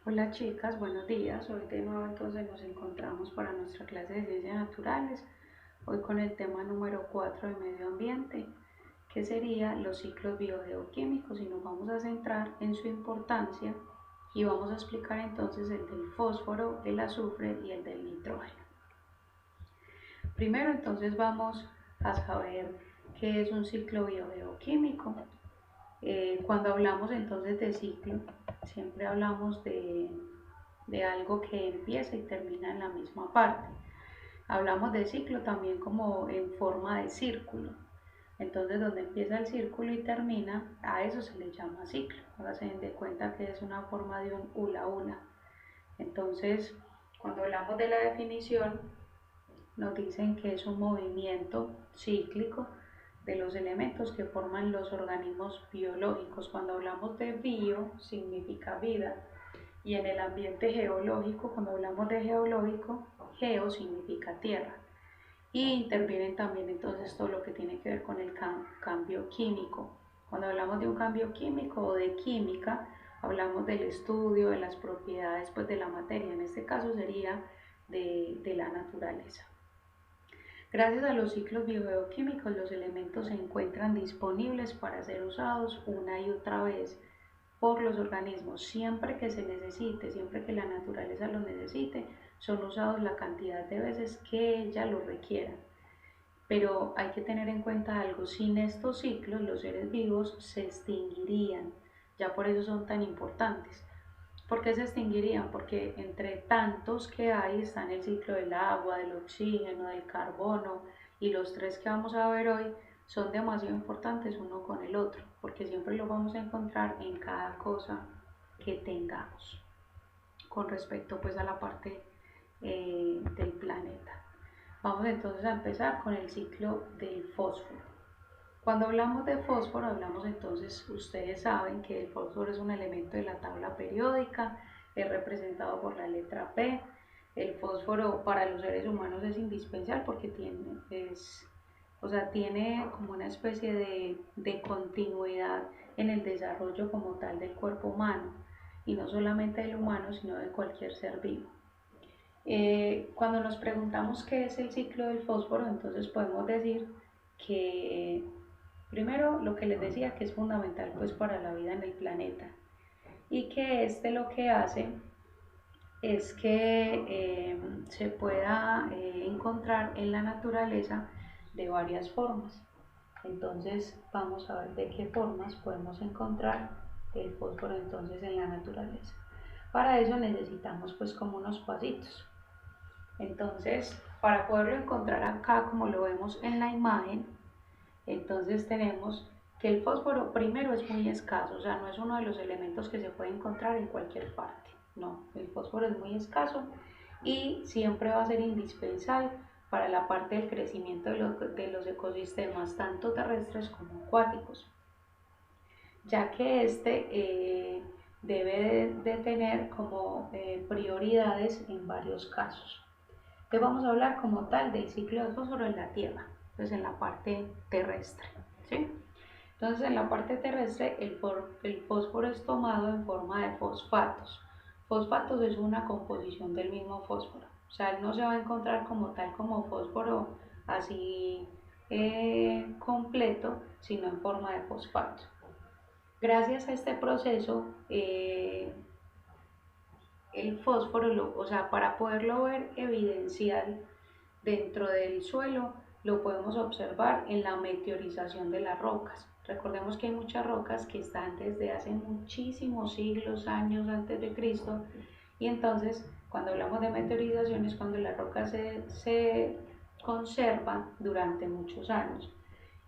Hola chicas, buenos días. Hoy de nuevo entonces nos encontramos para nuestra clase de ciencias naturales. Hoy con el tema número 4 de medio ambiente, que sería los ciclos biogeoquímicos, y nos vamos a centrar en su importancia y vamos a explicar entonces el del fósforo, el azufre y el del nitrógeno. Primero entonces vamos a saber qué es un ciclo biogeoquímico. Cuando hablamos entonces de ciclo, siempre hablamos de algo que empieza y termina en la misma parte. Hablamos de ciclo también como en forma de círculo. Entonces, donde empieza el círculo y termina, a eso se le llama ciclo. Ahora se den de cuenta que es una forma de un hula hula. Entonces, cuando hablamos de la definición, nos dicen que es un movimiento cíclico de los elementos que forman los organismos biológicos. Cuando hablamos de bio, significa vida, y en el ambiente geológico, cuando hablamos de geológico, geo significa tierra. Y intervienen también entonces todo lo que tiene que ver con el cambio químico. Cuando hablamos de un cambio químico o de química, hablamos del estudio de las propiedades pues, de la materia, en este caso sería de la naturaleza. Gracias a los ciclos biogeoquímicos, los elementos se encuentran disponibles para ser usados una y otra vez por los organismos siempre que se necesite, siempre que la naturaleza lo necesite, son usados la cantidad de veces que ella lo requiera. Pero hay que tener en cuenta algo, sin estos ciclos los seres vivos se extinguirían, ya por eso son tan importantes. ¿Por qué se extinguirían? Porque entre tantos que hay están el ciclo del agua, del oxígeno, del carbono, y los tres que vamos a ver hoy son demasiado importantes uno con el otro, porque siempre lo vamos a encontrar en cada cosa que tengamos con respecto pues a la parte del planeta. Vamos entonces a empezar con el ciclo del fósforo. Cuando hablamos de fósforo, hablamos entonces, ustedes saben que el fósforo es un elemento de la tabla periódica, es representado por la letra P. El fósforo para los seres humanos es indispensable porque tiene como una especie de continuidad en el desarrollo como tal del cuerpo humano, y no solamente del humano, sino de cualquier ser vivo. Cuando nos preguntamos qué es el ciclo del fósforo, entonces podemos decir que primero lo que les decía que es fundamental pues para la vida en el planeta, y que este lo que hace es que se pueda encontrar en la naturaleza de varias formas. Entonces vamos a ver de qué formas podemos encontrar el fósforo entonces en la naturaleza. Para eso necesitamos pues como unos pasitos. Entonces, para poderlo encontrar acá como lo vemos en la imagen, entonces tenemos que el fósforo primero es muy escaso, o sea, no es uno de los elementos que se puede encontrar en cualquier parte. No, el fósforo es muy escaso y siempre va a ser indispensable para la parte del crecimiento de los ecosistemas, tanto terrestres como acuáticos, ya que este debe de tener como prioridades en varios casos. Entonces vamos a hablar como tal del ciclo del fósforo en la Tierra, pues en la parte terrestre, ¿sí? Entonces en la parte terrestre el fósforo es tomado en forma de fosfatos. Fosfatos es una composición del mismo fósforo, o sea, él no se va a encontrar como tal como fósforo así completo, sino en forma de fosfato. Gracias a este proceso, el fósforo, o sea, para poderlo ver evidencial dentro del suelo, lo podemos observar en la meteorización de las rocas. Recordemos que hay muchas rocas que están desde hace muchísimos siglos, años antes de Cristo, y entonces cuando hablamos de meteorización es cuando las rocas se conservan durante muchos años.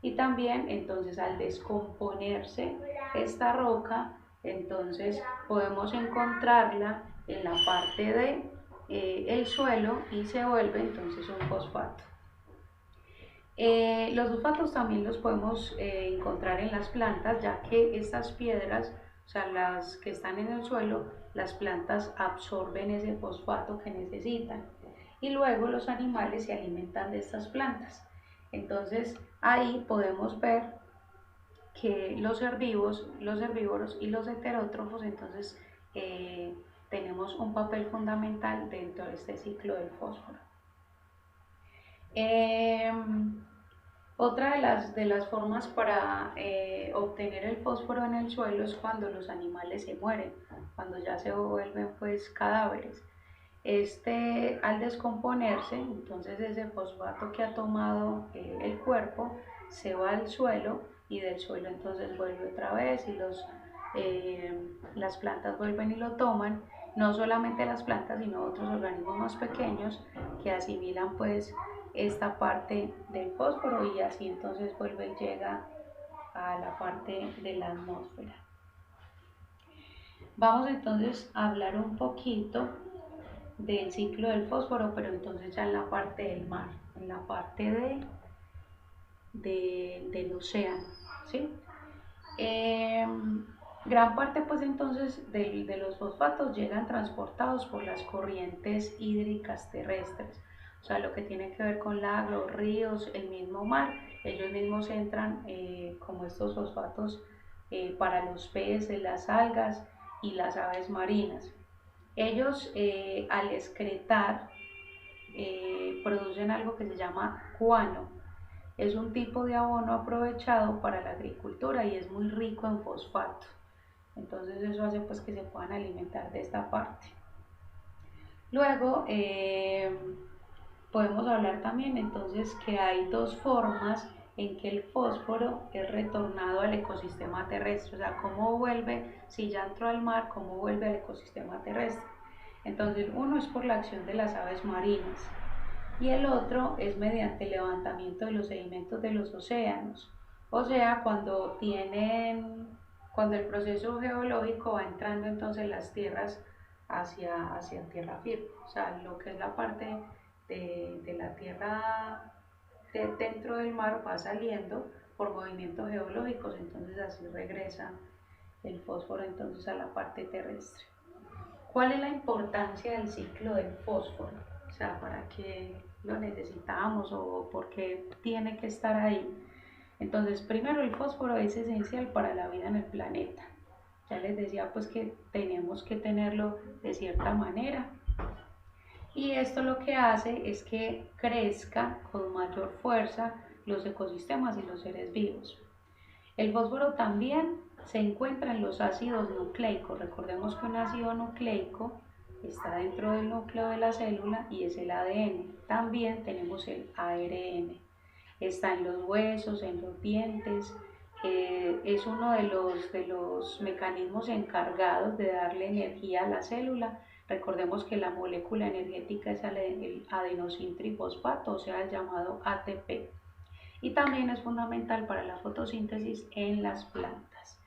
Y también entonces al descomponerse esta roca, entonces podemos encontrarla en la parte de el suelo y se vuelve entonces un fosfato. Los fosfatos también los podemos encontrar en las plantas, ya que estas piedras, o sea, las que están en el suelo, las plantas absorben ese fosfato que necesitan y luego los animales se alimentan de estas plantas. Entonces ahí podemos ver que los herbívoros y los heterótrofos entonces tenemos un papel fundamental dentro de este ciclo del fósforo. Otra de las formas para obtener el fósforo en el suelo es cuando los animales se mueren, cuando ya se vuelven pues cadáveres. Al descomponerse, entonces ese fosfato que ha tomado el cuerpo se va al suelo y del suelo entonces vuelve otra vez y las plantas vuelven y lo toman, no solamente las plantas sino otros organismos más pequeños que asimilan pues esta parte del fósforo y así entonces vuelve y llega a la parte de la atmósfera. Vamos entonces a hablar un poquito del ciclo del fósforo, pero entonces ya en la parte del mar, en la parte del océano, ¿sí? Gran parte pues entonces de los fosfatos llegan transportados por las corrientes hídricas terrestres, o sea, lo que tiene que ver con lagos, ríos, el mismo mar, ellos mismos entran como estos fosfatos para los peces, las algas y las aves marinas. Ellos al excretar producen algo que se llama guano. Es un tipo de abono aprovechado para la agricultura y es muy rico en fosfato. Entonces eso hace pues que se puedan alimentar de esta parte. Luego podemos hablar también entonces que hay dos formas en que el fósforo es retornado al ecosistema terrestre, o sea, cómo vuelve, si ya entró al mar, cómo vuelve al ecosistema terrestre. Entonces, uno es por la acción de las aves marinas y el otro es mediante el levantamiento de los sedimentos de los océanos, o sea, cuando el proceso geológico va entrando entonces las tierras hacia tierra firme, o sea, lo que es la parte de la tierra dentro del mar va saliendo por movimientos geológicos, entonces así regresa el fósforo entonces a la parte terrestre. ¿Cuál es la importancia del ciclo del fósforo? O sea, ¿para qué lo necesitamos o por qué tiene que estar ahí? Entonces, primero el fósforo es esencial para la vida en el planeta. Ya les decía pues que tenemos que tenerlo de cierta manera. Y esto lo que hace es que crezca con mayor fuerza los ecosistemas y los seres vivos. El fósforo también se encuentra en los ácidos nucleicos. Recordemos que un ácido nucleico está dentro del núcleo de la célula y es el ADN. También tenemos el ARN. Está en los huesos, en los dientes. Es uno de los mecanismos encargados de darle energía a la célula. Recordemos que la molécula energética es el adenosín trifosfato, o sea, el llamado ATP. Y también es fundamental para la fotosíntesis en las plantas.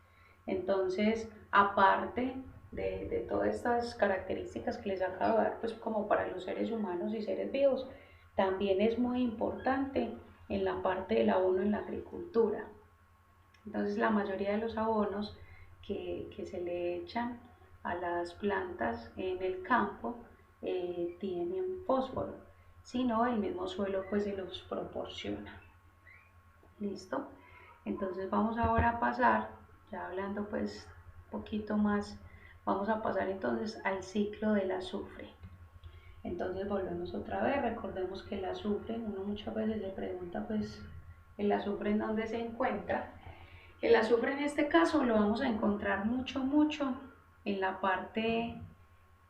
Entonces, aparte de todas estas características que les acabo de dar, pues como para los seres humanos y seres vivos, también es muy importante en la parte del abono en la agricultura. Entonces, la mayoría de los abonos que se le echan a las plantas en el campo tienen fósforo, si no, el mismo suelo pues se los proporciona. ¿Listo? Entonces vamos ahora a pasar, ya hablando pues un poquito más, vamos a pasar entonces al ciclo del azufre. Entonces volvemos otra vez, recordemos que el azufre, uno muchas veces se pregunta pues el azufre en dónde se encuentra. El azufre en este caso lo vamos a encontrar mucho en la parte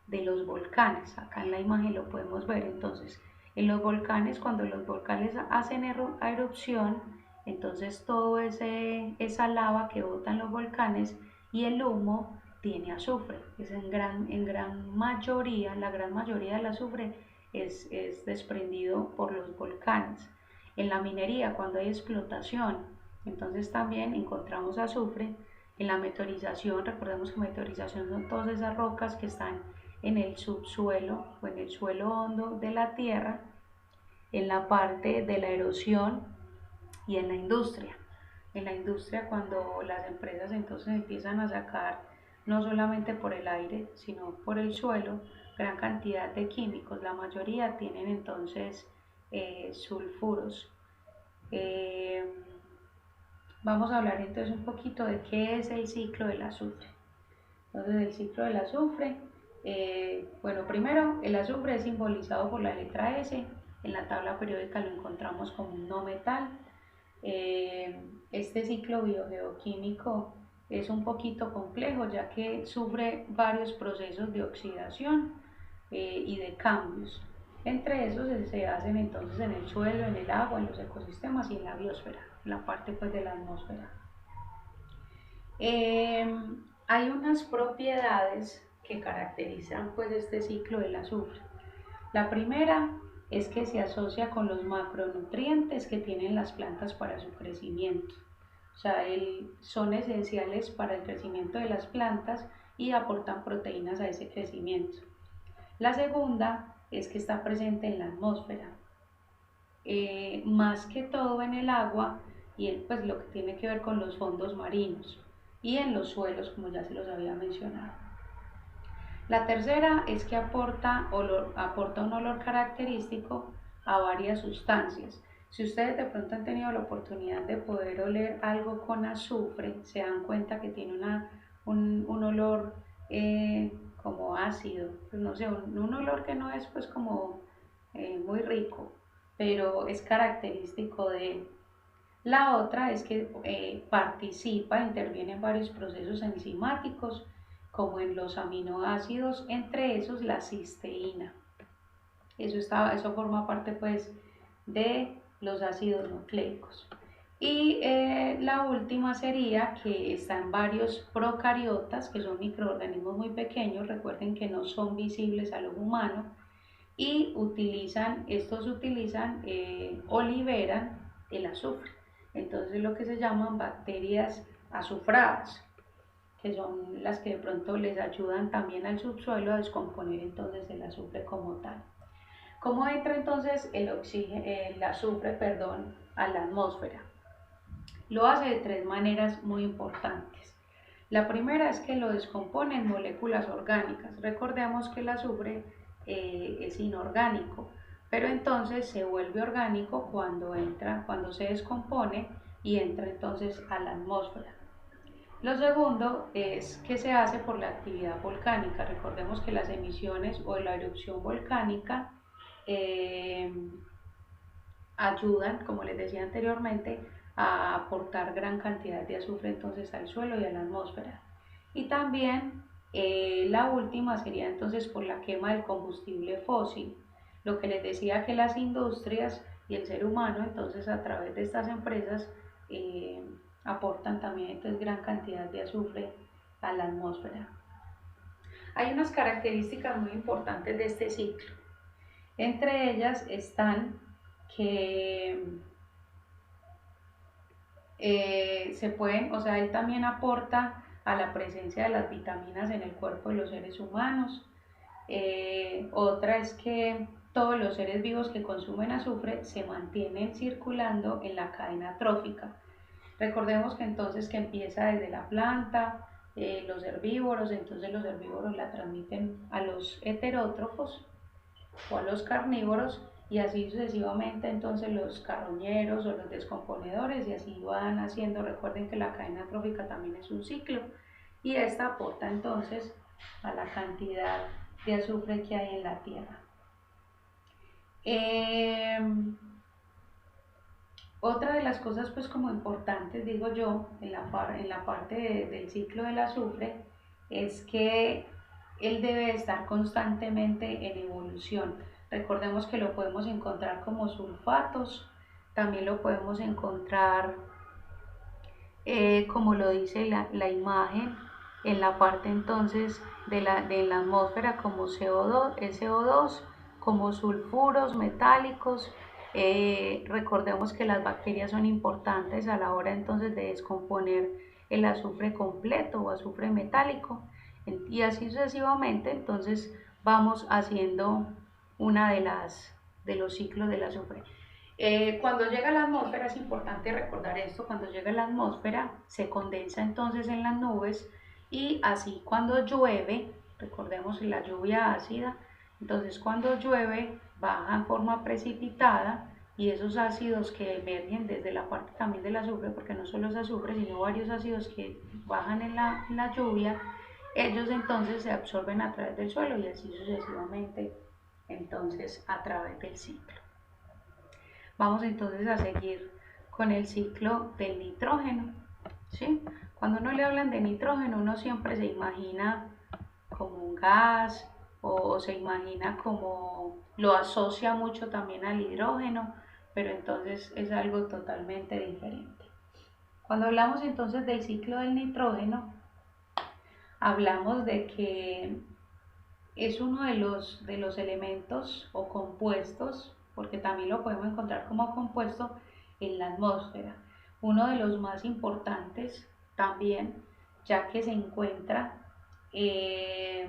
de los volcanes. Acá en la imagen lo podemos ver. Entonces, en los volcanes, cuando los volcanes hacen erupción, entonces toda esa lava que botan los volcanes y el humo tiene azufre. Es en gran mayoría, la gran mayoría del azufre es desprendido por los volcanes. En la minería, cuando hay explotación, entonces también encontramos azufre. En la meteorización, recordemos que meteorización son todas esas rocas que están en el subsuelo o en el suelo hondo de la tierra, en la parte de la erosión y en la industria. En la industria, cuando las empresas entonces empiezan a sacar no solamente por el aire, sino por el suelo, gran cantidad de químicos, la mayoría tienen entonces sulfuros. Vamos a hablar entonces un poquito de qué es el ciclo del azufre. Entonces el ciclo del azufre Bueno, primero, el azufre es simbolizado por la letra S. En la tabla periódica lo encontramos como un no metal. Este ciclo biogeoquímico es un poquito complejo ya que sufre varios procesos de oxidación y de cambios. Entre esos se hacen entonces en el suelo, en el agua, en los ecosistemas y en la biosfera, en la parte pues de la atmósfera. Hay unas propiedades que caracterizan pues este ciclo del azufre. La primera es que se asocia con los macronutrientes que tienen las plantas para su crecimiento. O sea, son esenciales para el crecimiento de las plantas y aportan proteínas a ese crecimiento. La segunda es que está presente en la atmósfera, más que todo en el agua y pues lo que tiene que ver con los fondos marinos y en los suelos, como ya se los había mencionado. La tercera es que aporta un olor característico a varias sustancias. Si ustedes de pronto han tenido la oportunidad de poder oler algo con azufre, se dan cuenta que tiene un olor como ácido, pues no sé, un olor que no es pues como muy rico, pero es característico de él. La otra es que interviene en varios procesos enzimáticos, como en los aminoácidos, entre esos la cisteína. Eso forma parte pues de los ácidos nucleicos. Y la última sería que están varios procariotas, que son microorganismos muy pequeños, recuerden que no son visibles al ojo humano, y estos utilizan o liberan el azufre. Entonces lo que se llaman bacterias azufradas, que son las que de pronto les ayudan también al subsuelo a descomponer entonces el azufre como tal. ¿Cómo entra entonces el azufre, a la atmósfera? Lo hace de tres maneras muy importantes. La primera es que lo descompone en moléculas orgánicas. Recordemos que el azufre es inorgánico, pero entonces se vuelve orgánico cuando se descompone y entra entonces a la atmósfera. Lo segundo es que se hace por la actividad volcánica. Recordemos que las emisiones o la erupción volcánica eh, ayudan, como les decía anteriormente, a aportar gran cantidad de azufre entonces al suelo y a la atmósfera. Y también la última sería entonces por la quema del combustible fósil. Lo que les decía que las industrias y el ser humano entonces a través de estas empresas eh, aportan también entonces gran cantidad de azufre a la atmósfera. Hay unas características muy importantes de este ciclo. Entre ellas están que él también aporta a la presencia de las vitaminas en el cuerpo de los seres humanos. Otra es que todos los seres vivos que consumen azufre se mantienen circulando en la cadena trófica. Recordemos que entonces que empieza desde la planta, los herbívoros, entonces los herbívoros la transmiten a los heterótrofos o a los carnívoros y así sucesivamente entonces los carroñeros o los descomponedores y así van haciendo. Recuerden que la cadena trófica también es un ciclo y esta aporta entonces a la cantidad de azufre que hay en la tierra. Otra de las cosas pues como importantes digo yo en la parte del ciclo del azufre es que él debe estar constantemente en evolución. Recordemos que lo podemos encontrar como sulfatos, también lo podemos encontrar como lo dice la imagen, en la parte entonces de la atmósfera como CO2, SO2, como sulfuros metálicos. Recordemos que las bacterias son importantes a la hora entonces de descomponer el azufre completo o azufre metálico y así sucesivamente entonces vamos haciendo una de los ciclos del azufre. Cuando llega a la atmósfera, es importante recordar esto, cuando llega a la atmósfera se condensa entonces en las nubes y así cuando llueve, recordemos la lluvia ácida, entonces cuando llueve baja en forma precipitada y esos ácidos que emergen desde la parte también del azufre, porque no solo es azufre, sino varios ácidos que bajan en la lluvia, ellos entonces se absorben a través del suelo y así sucesivamente entonces a través del ciclo. Vamos entonces a seguir con el ciclo del nitrógeno, ¿sí? Cuando uno le hablan de nitrógeno, uno siempre se imagina como un gas o se imagina como, lo asocia mucho también al hidrógeno, pero entonces es algo totalmente diferente. Cuando hablamos entonces del ciclo del nitrógeno, hablamos de que es uno de los elementos o compuestos, porque también lo podemos encontrar como compuesto en la atmósfera. Uno de los más importantes también, ya que se encuentra eh,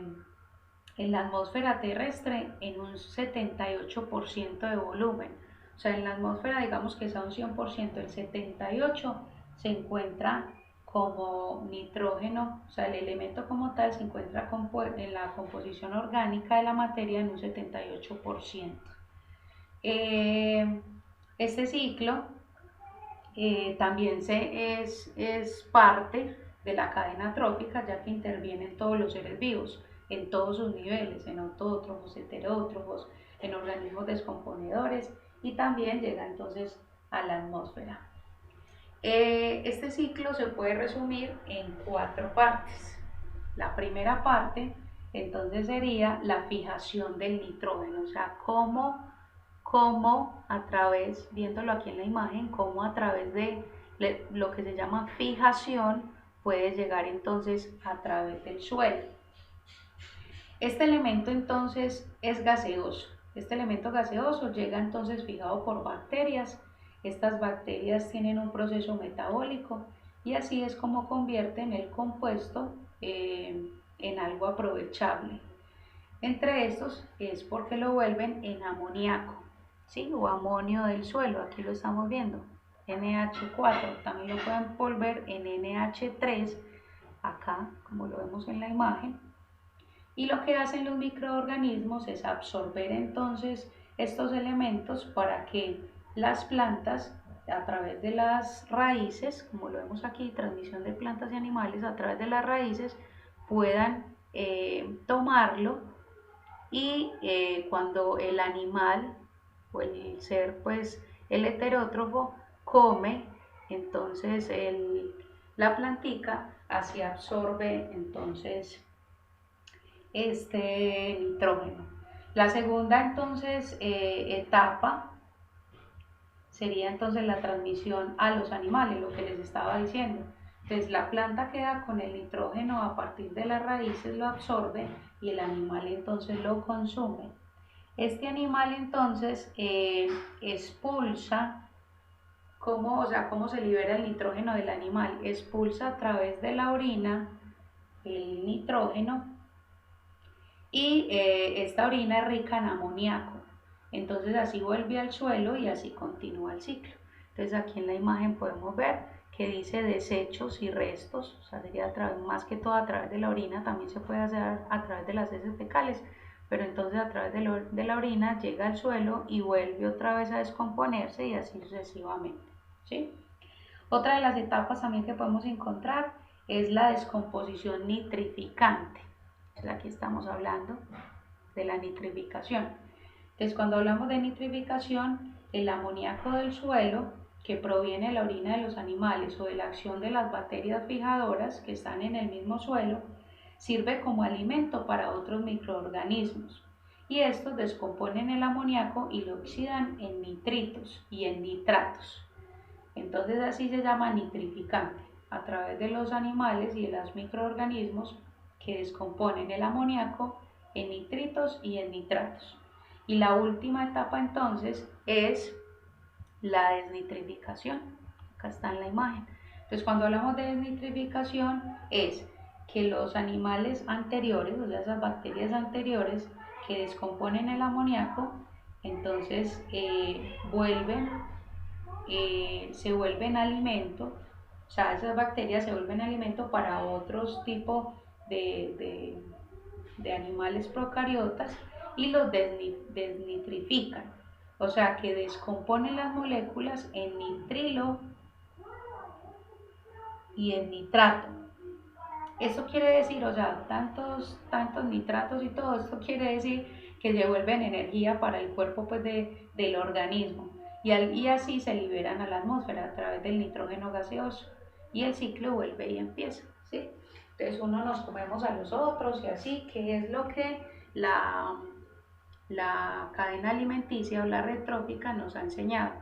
en la atmósfera terrestre en un 78% de volumen. O sea, en la atmósfera digamos que sea un 100%, el 78% se encuentra como nitrógeno, o sea, el elemento como tal se encuentra en la composición orgánica de la materia en un 78%. Este ciclo también es parte de la cadena trófica, ya que intervienen todos los seres vivos en todos sus niveles, en autótrofos, heterótrofos, en organismos descomponedores y también llega entonces a la atmósfera. Este ciclo se puede resumir en 4 partes. La primera parte entonces sería la fijación del nitrógeno, o sea, cómo a través, viéndolo aquí en la imagen, cómo a través de lo que se llama fijación puede llegar entonces a través del suelo. Este elemento entonces es gaseoso. Este elemento gaseoso llega entonces fijado por bacterias. Estas bacterias tienen un proceso metabólico y así es como convierten el compuesto en algo aprovechable. Entre estos es porque lo vuelven en amoníaco, ¿sí? O amonio del suelo, aquí lo estamos viendo, NH4, también lo pueden volver en NH3, acá como lo vemos en la imagen, y lo que hacen los microorganismos es absorber entonces estos elementos para que las plantas a través de las raíces, como lo vemos aquí, transmisión de plantas y animales a través de las raíces, puedan tomarlo y cuando el animal o el ser, pues el heterótrofo come, entonces la plantica así absorbe entonces este nitrógeno. La segunda entonces etapa sería entonces la transmisión a los animales, lo que les estaba diciendo. Entonces la planta queda con el nitrógeno a partir de las raíces, lo absorbe y el animal entonces lo consume. Este animal entonces expulsa, o sea, cómo se libera el nitrógeno del animal, expulsa a través de la orina el nitrógeno y esta orina es rica en amoníaco, entonces así vuelve al suelo y así continúa el ciclo. Entonces aquí en la imagen podemos ver que dice desechos y restos, o sea, sería más que todo a través de la orina, también se puede hacer a través de las heces fecales, pero entonces a través de la orina llega al suelo y vuelve otra vez a descomponerse y así sucesivamente, ¿sí? Otra de las etapas también que podemos encontrar es la descomposición nitrificante. Aquí estamos hablando de la nitrificación. Entonces, cuando hablamos de nitrificación, el amoníaco del suelo, que proviene de la orina de los animales o de la acción de las bacterias fijadoras que están en el mismo suelo, sirve como alimento para otros microorganismos. Y estos descomponen el amoníaco y lo oxidan en nitritos y en nitratos. Entonces así se llama nitrificante, a través de los animales y de los microorganismos que descomponen el amoníaco en nitritos y en nitratos. Y la última etapa entonces es la desnitrificación. Acá está en la imagen. Entonces cuando hablamos de desnitrificación es que los animales anteriores, o sea, esas bacterias anteriores que descomponen el amoníaco, entonces se vuelven alimento, o sea, esas bacterias se vuelven alimento para otros tipos de animales procariotas y los desnitrifican, o sea, que descomponen las moléculas en nitrilo y en nitrato. Eso quiere decir, o sea, tantos nitratos y todo esto quiere decir que devuelven energía para el cuerpo pues del organismo y así se liberan a la atmósfera a través del nitrógeno gaseoso y el ciclo vuelve y empieza, ¿sí? Entonces uno nos comemos a los otros y así, que es lo que la, la cadena alimenticia o la red trófica nos ha enseñado.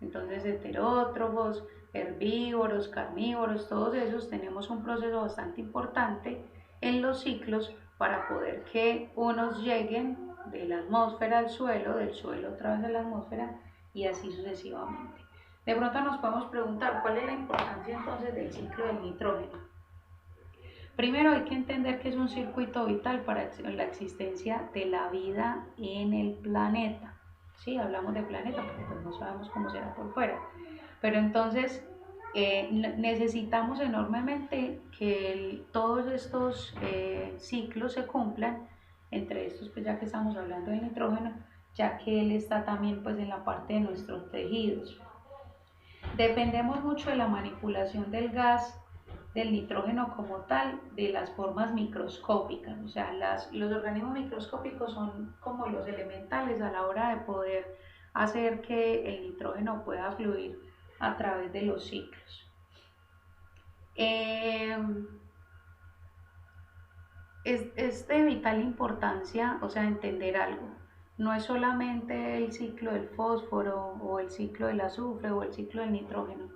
Entonces, heterótrofos, herbívoros, carnívoros, todos esos tenemos un proceso bastante importante en los ciclos para poder que unos lleguen de la atmósfera al suelo, del suelo otra vez a la atmósfera y así sucesivamente. De pronto nos podemos preguntar cuál es la importancia entonces del ciclo del nitrógeno. Primero hay que entender que es un circuito vital para la existencia de la vida en el planeta. Sí, hablamos de planeta porque pues no sabemos cómo será por fuera. Pero entonces necesitamos enormemente que todos estos ciclos se cumplan, entre estos pues ya que estamos hablando del nitrógeno, ya que él está también pues en la parte de nuestros tejidos. Dependemos mucho de la manipulación del gas, del nitrógeno como tal, de las formas microscópicas. O sea, los organismos microscópicos son como los elementales a la hora de poder hacer que el nitrógeno pueda fluir a través de los ciclos. Eh, es de vital importancia, o sea, entender algo. No es solamente el ciclo del fósforo o el ciclo del azufre o el ciclo del nitrógeno.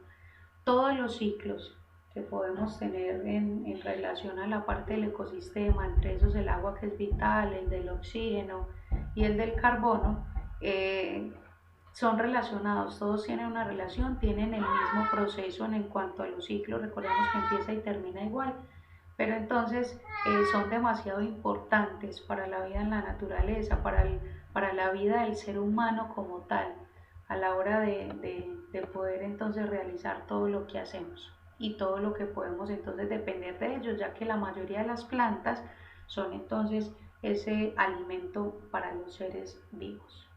Todos los ciclos que podemos tener en relación a la parte del ecosistema, entre esos el agua que es vital, el del oxígeno y el del carbono, eh, son relacionados, todos tienen una relación, tienen el mismo proceso en cuanto a los ciclos, recordemos que empieza y termina igual, pero entonces son demasiado importantes para la vida en la naturaleza, para la vida del ser humano como tal, a la hora de poder entonces realizar todo lo que hacemos y todo lo que podemos entonces depender de ellos, ya que la mayoría de las plantas son entonces ese alimento para los seres vivos.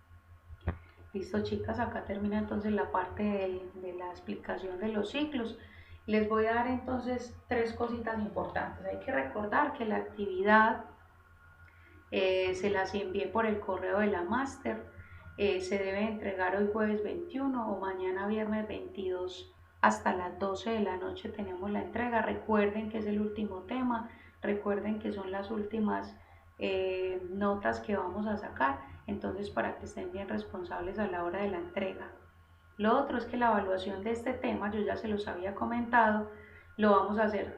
Listo, chicas, acá termina entonces la parte de la explicación de los ciclos. Les voy a dar entonces tres cositas importantes. Hay que recordar que la actividad se las envié por el correo de la máster. Se debe entregar hoy jueves 21 o mañana viernes 22 hasta las 12 de la noche tenemos la entrega. Recuerden que es el último tema, recuerden que son las últimas notas que vamos a sacar, entonces para que estén bien responsables a la hora de la entrega. Lo otro es que la evaluación de este tema, yo ya se los había comentado, lo vamos a hacer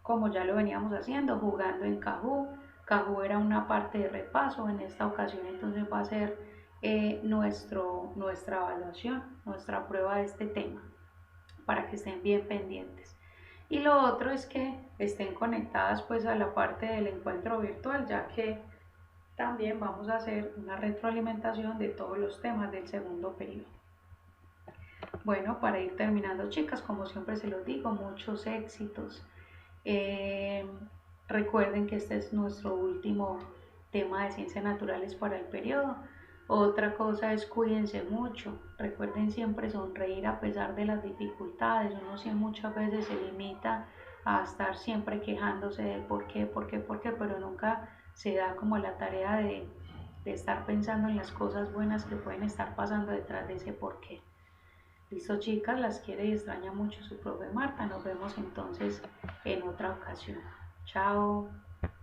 como ya lo veníamos haciendo, jugando en Kahoot. Kahoot era una parte de repaso, en esta ocasión entonces va a ser nuestra evaluación, nuestra prueba de este tema, para que estén bien pendientes. Y lo otro es que estén conectadas pues a la parte del encuentro virtual, ya que también vamos a hacer una retroalimentación de todos los temas del segundo periodo. Bueno, para ir terminando, chicas, como siempre se los digo, muchos éxitos. Eh, Recuerden que este es nuestro último tema de ciencias naturales para el periodo. Otra cosa es cuídense mucho. Recuerden siempre sonreír a pesar de las dificultades. Uno sí muchas veces se limita a estar siempre quejándose de por qué, pero nunca se da como la tarea de estar pensando en las cosas buenas que pueden estar pasando detrás de ese por qué. Listo, chicas, las quiere y extraña mucho su profe Marta. Nos vemos entonces en otra ocasión. Chao.